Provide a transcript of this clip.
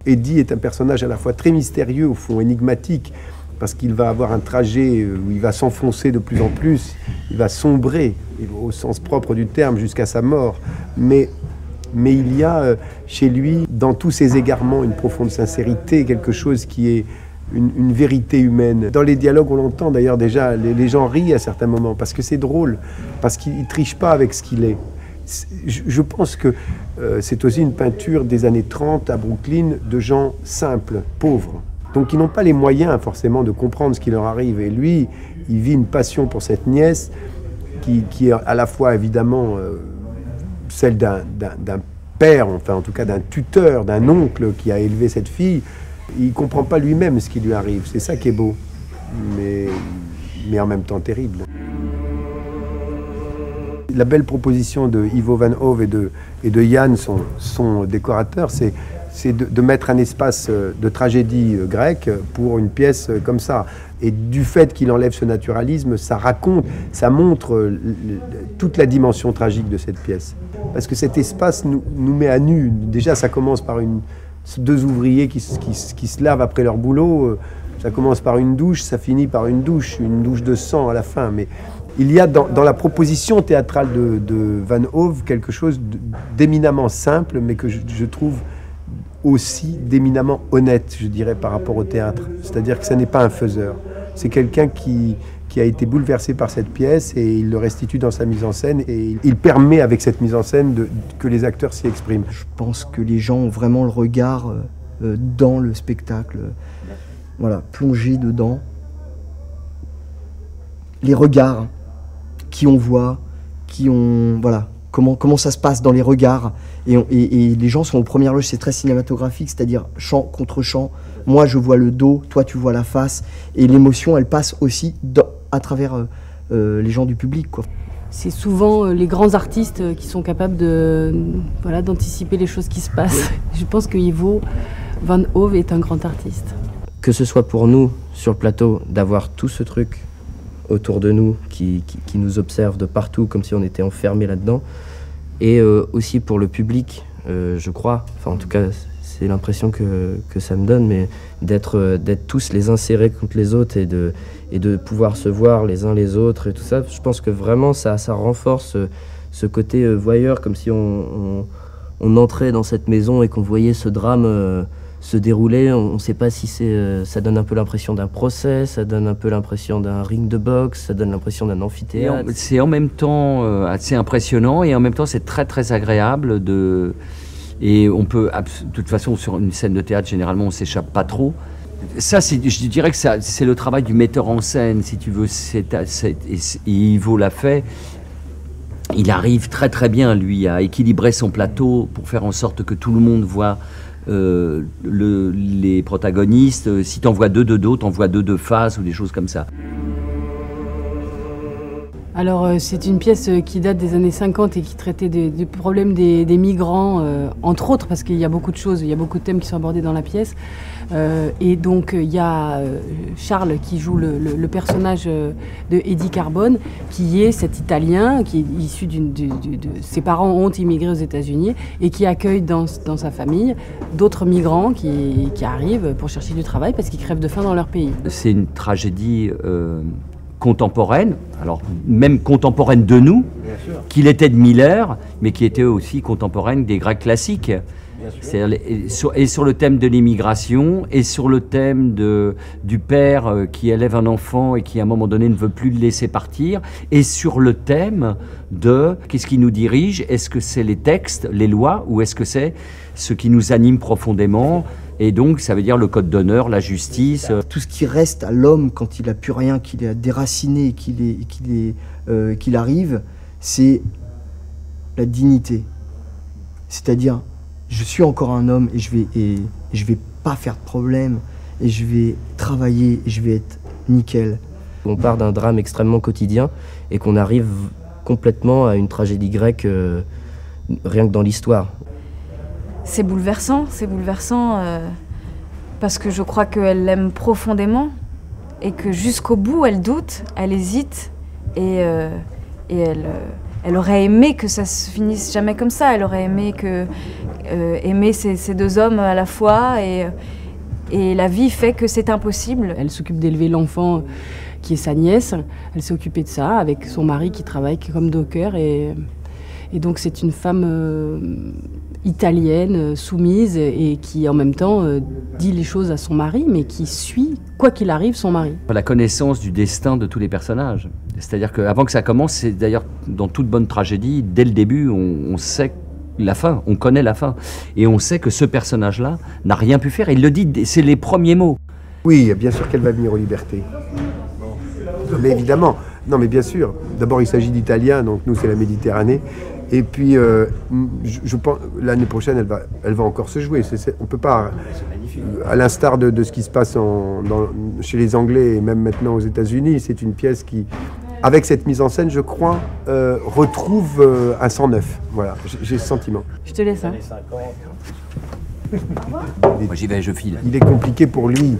Eddie est un personnage à la fois très mystérieux, au fond énigmatique, parce qu'il va avoir un trajet où il va s'enfoncer de plus en plus, il va sombrer, au sens propre du terme, jusqu'à sa mort. Mais il y a chez lui, dans tous ses égarements, une profonde sincérité, quelque chose qui est une vérité humaine. Dans les dialogues, on l'entend d'ailleurs déjà, les gens rient à certains moments, parce que c'est drôle, parce qu'il ne triche pas avec ce qu'il est. Je pense que c'est aussi une peinture des années 30 à Brooklyn de gens simples, pauvres. Donc ils n'ont pas les moyens forcément de comprendre ce qui leur arrive. Et lui, il vit une passion pour cette nièce qui est à la fois évidemment celle d'un père, enfin en tout cas d'un tuteur, d'un oncle qui a élevé cette fille. Il ne comprend pas lui-même ce qui lui arrive. C'est ça qui est beau, mais en même temps terrible. La belle proposition de Ivo Van Hove et de Jan, son décorateur, c'est de mettre un espace de tragédie grecque pour une pièce comme ça. Et du fait qu'il enlève ce naturalisme, ça montre toute la dimension tragique de cette pièce. Parce que cet espace nous met à nu. Déjà, ça commence par deux ouvriers qui se lavent après leur boulot. Ça commence par une douche, ça finit par une douche de sang à la fin. Mais il y a dans la proposition théâtrale de Van Hove quelque chose d'éminemment simple, mais que je trouve aussi d'éminemment honnête, je dirais, par rapport au théâtre. C'est-à-dire que ce n'est pas un faiseur. C'est quelqu'un qui a été bouleversé par cette pièce et il le restitue dans sa mise en scène et il permet avec cette mise en scène que les acteurs s'y expriment. Je pense que les gens ont vraiment le regard dans le spectacle, voilà, plongé dedans. Les regards qui on voit, voilà, comment ça se passe dans les regards. Et les gens sont aux premières loges, c'est très cinématographique, c'est-à-dire chant contre chant. Moi, je vois le dos, toi, tu vois la face. Et l'émotion, elle passe aussi à travers les gens du public, quoi. C'est souvent les grands artistes qui sont capables d'anticiper les choses qui se passent. Je pense que Ivo Van Hove est un grand artiste. Que ce soit pour nous, sur le plateau, d'avoir tout ce truc autour de nous qui nous observe de partout, comme si on était enfermés là-dedans, et aussi pour le public, je crois, enfin en tout cas c'est l'impression que ça me donne, mais d'être tous les uns serrés contre les autres et de pouvoir se voir les uns les autres et tout ça, je pense que vraiment ça renforce ce côté voyeur, comme si on entrait dans cette maison et qu'on voyait ce drame se dérouler. On ne sait pas si ça donne un peu l'impression d'un procès, ça donne un peu l'impression d'un ring de boxe, ça donne l'impression d'un amphithéâtre. C'est en même temps assez impressionnant et en même temps c'est très très agréable et on peut, de toute façon sur une scène de théâtre généralement on s'échappe pas trop. Ça, je dirais que c'est le travail du metteur en scène, si tu veux, et Ivo l'a fait. Il arrive très très bien, lui, à équilibrer son plateau pour faire en sorte que tout le monde voit les protagonistes. Si t'en vois deux de dos, t'en vois deux de face ou des choses comme ça. Alors c'est une pièce qui date des années 50 et qui traitait du problème des migrants, entre autres, parce qu'il y a beaucoup de choses, il y a beaucoup de thèmes qui sont abordés dans la pièce. Et donc il y a Charles qui joue le personnage de Eddie Carbone, qui est cet Italien, qui est issu ses parents ont immigré aux États-Unis et qui accueille dans sa famille d'autres migrants qui arrivent pour chercher du travail parce qu'ils crèvent de faim dans leur pays. C'est une tragédie contemporaine, alors même contemporaine de nous, qu'il était de Miller, mais qui était aussi contemporaine des Grecs classiques. Et sur le thème de l'immigration, et sur le thème du père qui élève un enfant et qui à un moment donné ne veut plus le laisser partir, et sur le thème de qu'est-ce qui nous dirige, est-ce que c'est les textes, les lois, ou est-ce que c'est ce qui nous anime profondément? Et donc, ça veut dire le code d'honneur, la justice. Tout ce qui reste à l'homme quand il n'a plus rien, qu'il est déraciné, qu'il arrive, c'est la dignité. C'est-à-dire, je suis encore un homme et je vais pas faire de problème, et je vais travailler, et je vais être nickel. On part d'un drame extrêmement quotidien et qu'on arrive complètement à une tragédie grecque, rien que dans l'histoire. C'est bouleversant parce que je crois qu'elle l'aime profondément et que jusqu'au bout elle doute, elle hésite et elle aurait aimé que ça se finisse jamais comme ça. Elle aurait aimé aimer ces deux hommes à la fois et la vie fait que c'est impossible. Elle s'occupe d'élever l'enfant qui est sa nièce. Elle s'est occupée de ça avec son mari qui travaille comme docker et donc c'est une femme italienne, soumise et qui en même temps dit les choses à son mari mais qui suit, quoi qu'il arrive, son mari. La connaissance du destin de tous les personnages. C'est-à-dire qu'avant que ça commence, c'est d'ailleurs dans toute bonne tragédie, dès le début, on sait la fin, on connaît la fin. Et on sait que ce personnage-là n'a rien pu faire. Il le dit, c'est les premiers mots. Oui, bien sûr qu'elle va venir aux libertés. Mais évidemment, non mais bien sûr. D'abord il s'agit d'Italiens, donc nous c'est la Méditerranée. Et puis je pense l'année prochaine elle va encore se jouer. On peut pas, à l'instar de ce qui se passe chez les Anglais et même maintenant aux États-Unis, c'est une pièce qui, avec cette mise en scène, je crois, retrouve un sang neuf. Voilà, j'ai ce sentiment. Je te laisse. Hein. Moi j'y vais, je file. Il est compliqué pour lui